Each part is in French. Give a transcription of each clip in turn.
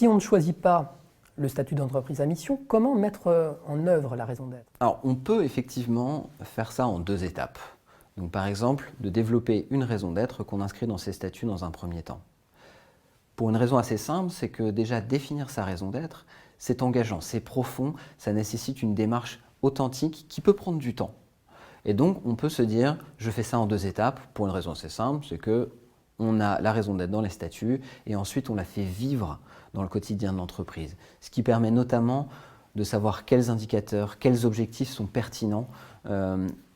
Si on ne choisit pas le statut d'entreprise à mission, comment mettre en œuvre la raison d'être? Alors, on peut effectivement faire ça en 2 étapes. Donc, par exemple, de développer une raison d'être qu'on inscrit dans ses statuts dans un premier temps. Pour une raison assez simple, c'est que déjà définir sa raison d'être, c'est engageant, c'est profond, ça nécessite une démarche authentique qui peut prendre du temps. Et donc, on peut se dire, je fais ça en 2 étapes, pour une raison assez simple, c'est que on a la raison d'être dans les statuts et ensuite on la fait vivre dans le quotidien de l'entreprise. Ce qui permet notamment de savoir quels indicateurs, quels objectifs sont pertinents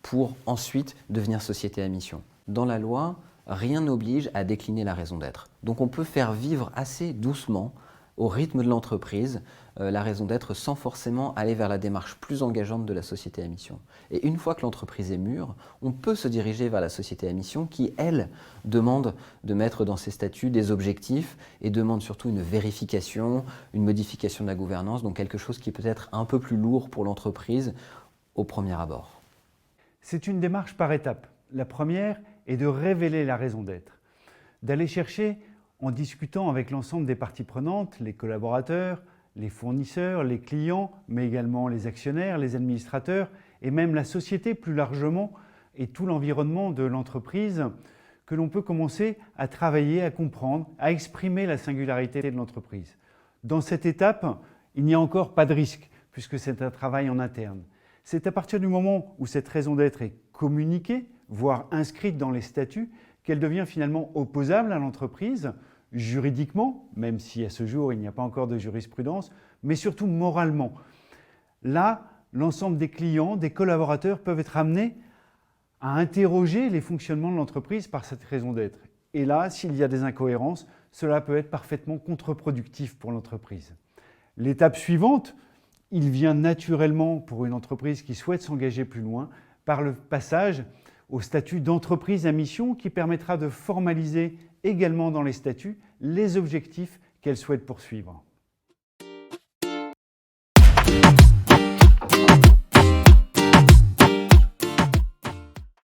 pour ensuite devenir société à mission. Dans la loi, rien n'oblige à décliner la raison d'être. Donc on peut faire vivre assez doucement, au rythme de l'entreprise, la raison d'être sans forcément aller vers la démarche plus engageante de la société à mission. Et une fois que l'entreprise est mûre, on peut se diriger vers la société à mission qui, elle, demande de mettre dans ses statuts des objectifs et demande surtout une vérification, une modification de la gouvernance, donc quelque chose qui peut être un peu plus lourd pour l'entreprise au premier abord. C'est une démarche par étapes. La première est de révéler la raison d'être, d'aller chercher en discutant avec l'ensemble des parties prenantes, les collaborateurs, les fournisseurs, les clients, mais également les actionnaires, les administrateurs et même la société plus largement et tout l'environnement de l'entreprise, que l'on peut commencer à travailler, à comprendre, à exprimer la singularité de l'entreprise. Dans cette étape, il n'y a encore pas de risque puisque c'est un travail en interne. C'est à partir du moment où cette raison d'être est communiquée, voire inscrite dans les statuts, qu'elle devient finalement opposable à l'entreprise, juridiquement, même si à ce jour il n'y a pas encore de jurisprudence, mais surtout moralement. Là, l'ensemble des clients, des collaborateurs peuvent être amenés à interroger les fonctionnements de l'entreprise par cette raison d'être. Et là, s'il y a des incohérences, cela peut être parfaitement contre-productif pour l'entreprise. L'étape suivante, il vient naturellement pour une entreprise qui souhaite s'engager plus loin par le passage au statut d'entreprise à mission qui permettra de formaliser également dans les statuts les objectifs qu'elle souhaite poursuivre.